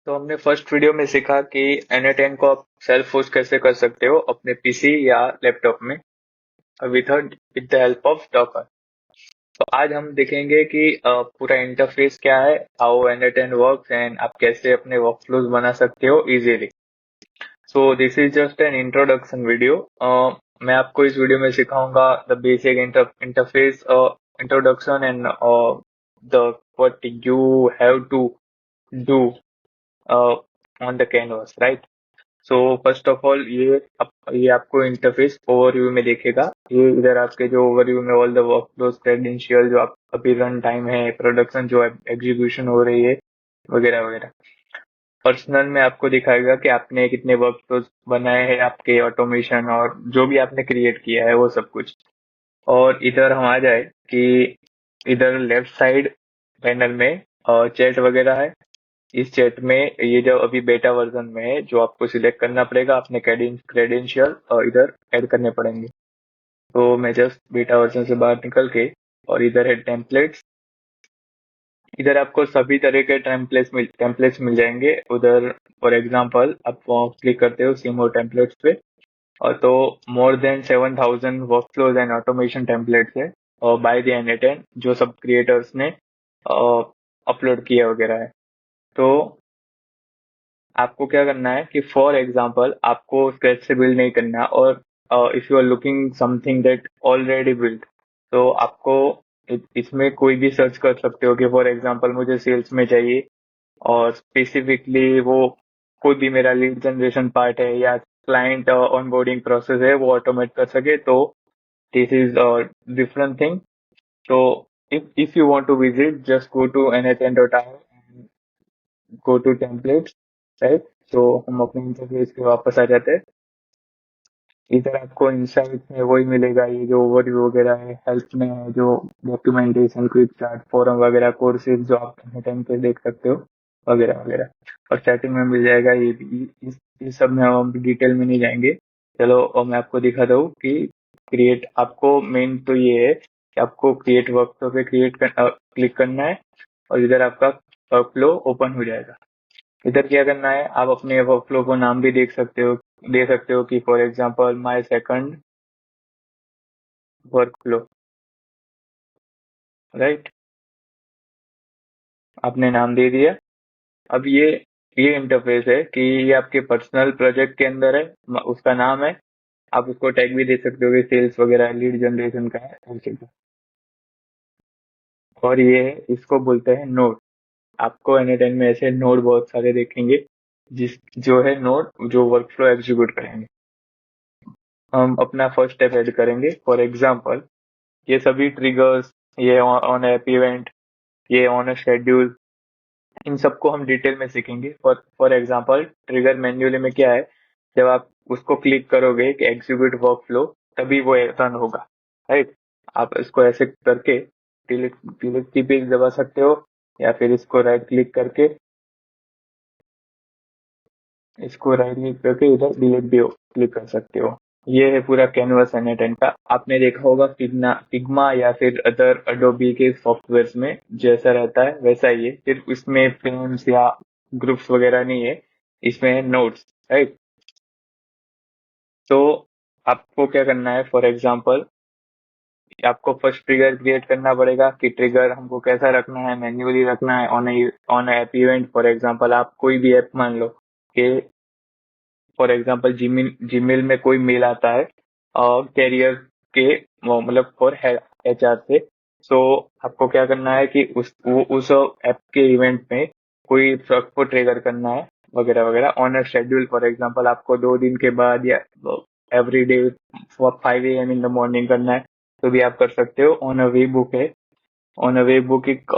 तो हमने first video में सीखा कि N10 को आप सेल्फ होस्ट कैसे कर सकते हो अपने पीसी या लैपटॉप में with the help of Docker. तो आज हम देखेंगे कि पूरा इंटरफेस क्या है, हाउ N10 वर्क्स एंड आप कैसे अपने वर्कफ्लोज बना सकते हो easily. So this is just an introduction video. मैं आपको इस वीडियो में सिखाऊंगा the basic interface introduction and the what you have to do on the canvas, right. So first of all ये आपको इंटरफेस ओवरव्यू में देखेगा। ये इधर आपके जो ओवरव्यू में ऑल द वर्कफ्लोज क्रेडेंशियल जो आप अभी रन टाइम है, प्रोडक्शन जो एग्जीक्यूशन हो रही है, वगैरह वगैरह। पर्सनल में आपको दिखाएगा कि आपने कितने वर्कफ्लोज बनाए हैं, आपके ऑटोमेशन और जो भी आपने क्रिएट किया है वो सब कुछ। और इधर हम आ जाए कि इधर लेफ्ट साइड पैनल में चैट वगैरह है। इस चैट में ये जो अभी बेटा वर्जन में है, जो आपको सिलेक्ट करना पड़ेगा, अपने क्रेडेंशियल और इधर ऐड करने पड़ेंगे। तो मैं जस्ट बेटा वर्जन से बाहर निकल के, और इधर है टेम्पलेट्स। इधर आपको सभी तरह के टेम्पलेट्स मिल जाएंगे। उधर फॉर एग्जांपल आप क्लिक करते हो सीमो टेम्पलेट्स पे, और तो more than 7,000 workflows and automation templates है और बाय द N10 जो सब क्रिएटर्स ने अपलोड किया वगैरह है। तो आपको क्या करना है कि फॉर एग्जांपल आपको स्क्रैच से बिल्ड नहीं करना, और if you are looking something that already build, तो आपको इसमें कोई भी सर्च कर सकते हो कि फॉर एग्जांपल मुझे सेल्स में चाहिए, और स्पेसिफिकली वो कोई भी मेरा लीड जनरेशन पार्ट है या क्लाइंट ऑनबोर्डिंग प्रोसेस है वो ऑटोमेट कर सके, तो दिस इज डिफरेंट थिंग। तो if you want to visit, just go to nh10.io and go to templates, right. तो हम अपने इंटरफेस पे वापस आ जाते हैं। इधर आपको इंसाइट में वही मिलेगा, ये जो ओवरव्यू वगैरह है, हेल्प में है जो डॉक्यूमेंटेशन, क्विक चार्ट, फोरम वगैरह, कोर्सेज जो आप अपने टाइम पे देख सकते हो, वगैरह वगैरह। और स्टार्टिंग में मिल जाएगा ये भी। इस सब में हम डिटेल में नहीं जाएंगे। चलो, और मैं आपको दिखाता हूँ कि क्रिएट, आपको मेन तो ये है कि आपको क्रिएट वर्कफ्लो पे क्लिक करना है, और इधर आपका वर्कफ्लो ओपन हो जाएगा। इधर क्या करना है, आप अपने वर्कफ्लो को नाम भी दे सकते हो कि for example my second workflow, right. आपने नाम दे दिया। अब ये इंटरफेस है कि ये आपके पर्सनल प्रोजेक्ट के अंदर है, उसका नाम है। आप उसको टैग भी दे सकते हो कि सेल्स वगैरह लीड जनरेशन का है, ऐसे का। और ये है, इसको बोलते हैं नोड। आपको N10 में ऐसे नोड बहुत सारे देखेंगे, जो है नोड जो वर्कफ्लो एग्जीक्यूट करेंगे। हम अपना फर्स्ट स्टेप ऐड करेंगे। फॉर एग्जांपल ये सभी ट्रिगर्स, ये ऑन ऐप इवेंट, ये ऑन अ शेड्यूल, इन सबको हम डिटेल में सीखेंगे। फॉर एग्जांपल ट्रिगर मैन्युअली में क्या है, जब आप उसको क्लिक करोगे कि एग्जीक्यूट वर्कफ्लो, तभी वो रन होगा, राइट। आप इसको ऐसे करके डिलीट डिलीट की पे दबा सकते हो, या फिर इसको राइट क्लिक करके इधर डिलीट भी क्लिक कर सकते हो। ये है पूरा कैनवस N10 का। आपने देखा होगा फिग्मा या फिर अदर अडोबी के सॉफ्टवेयर में जैसा रहता है वैसा ही है, सिर्फ इसमें फ्रेम्स या ग्रुप्स वगैरह नहीं है, इसमें है नोट्स, राइट। तो आपको क्या करना है, फॉर एग्जांपल आपको फर्स्ट ट्रिगर क्रिएट करना पड़ेगा कि ट्रिगर हमको कैसा रखना है, मैन्युअली रखना है on app event. For example आप कोई भी ऐप मान लो कि फॉर एग्जांपल जीमेल में कोई मेल आता है कैरियर के, मतलब फॉर HR से। सो आपको क्या करना है कि उस ऐप के इवेंट में कोई ट्रक को ट्रिगर करना है, वगैरह वगैरह on a schedule. For example आपको 2 दिन के बाद या every day 5 AM in the morning करना है, तो भी आप कर सकते हो। ऑन अ वे बुक है, ऑन अ वे बुक एक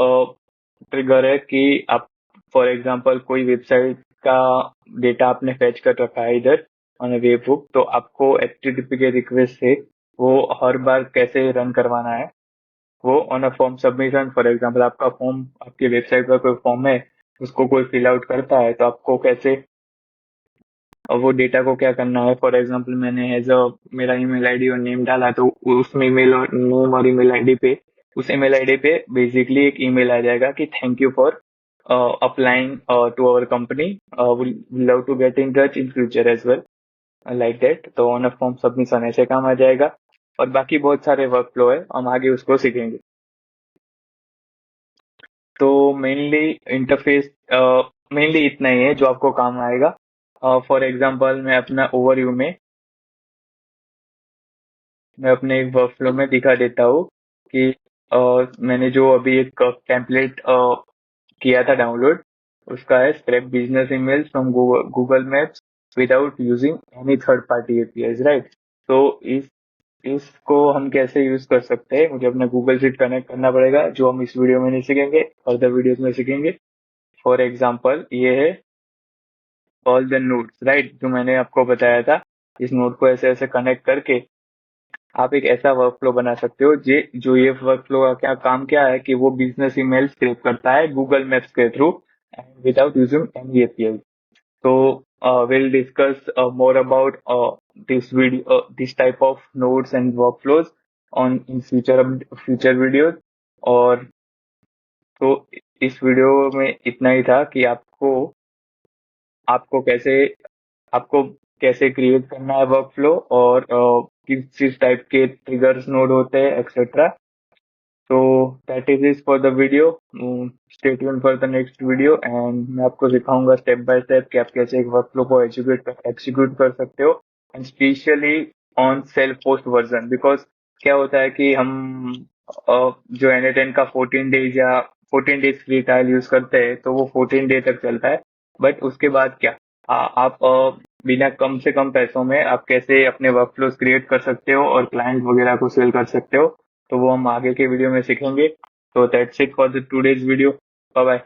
ट्रिगर है कि आप फॉर एग्जांपल कोई वेबसाइट का डेटा आपने फेच कर रखा है इधर ऑन अ वेब बुक, तो आपको HTTP के रिक्वेस्ट से वो हर बार कैसे रन करवाना है, वो on a form submission. For example आपका फॉर्म, आपकी वेबसाइट पर कोई फॉर्म है, उसको कोई फिल आउट करता है, तो आपको कैसे वो डेटा को क्या करना है। फॉर एग्जांपल मैंने एज अ मेरा ईमेल आईडी और नेम डाला, तो उसमें ईमेल और नेम और ईमेल आईडी पे, उस ईमेल आईडी पे बेसिकली एक ईमेल आ जाएगा कि thank you for applying to our company. We'll love to get in touch in future as well, like that. तो ऑन फॉर्म सबमिशन ऐसे काम आ जाएगा, और बाकी बहुत सारे वर्क फ्लो है, हम आगे उसको सीखेंगे. तो मेनली इंटरफेस मेनली इतना ही है जो आपको काम आएगा. फॉर एग्जांपल मैं अपने एक वर्क फ्लो में दिखा देता हूँ कि मैंने जो अभी एक टेम्पलेट किया था डाउनलोड, उसका है scrap business email from Google maps without using any third party APIs, right. तो इसको हम कैसे यूज कर सकते हैं, मुझे अपना गूगल शीट कनेक्ट करना पड़ेगा, जो हम इस वीडियो में नहीं सीखेंगे, फर्दर वीडियोस में सीखेंगे. फॉर एग्जाम्पल ये है ऑल द नोट्स, राइट, जो मैंने आपको बताया था. इस नोट को ऐसे ऐसे कनेक्ट करके आप एक ऐसा वर्क फ्लो बना सकते हो जो ये वर्क फ्लो का काम क्या है कि वो बिजनेस ईमेल स्क्रैप करता है गूगल मैप्स के through and without using any API. So we'll discuss more about this type of nodes and workflows on in future videos. और तो इस वीडियो में इतना ही था कि आपको कैसे आपको कैसे क्रिएट करना है वर्कफ्लो, और किस टाइप के ट्रिगर्स नोड होते हैं, etcetera. So that is it for the video. Stay tuned for the next video, and मैं आपको सिखाऊंगा स्टेप बाय स्टेप कि आप कैसे एक वर्कफ्लो को एग्जीक्यूट कर सकते हो, and specially on self post version. Because क्या होता है कि हम जो N10 का 14 डेज फ्री ट्रायल यूज करते हैं, तो वो 14 डे तक चलता है. बट उसके बाद क्या, आप बिना कम से कम पैसों में आप कैसे अपने वर्कफ्लोज क्रिएट कर सकते हो और क्लाइंट वगैरह को सेल कर सकते हो, तो वो हम आगे के वीडियो में सीखेंगे. तो that's it for the today's video. Bye bye.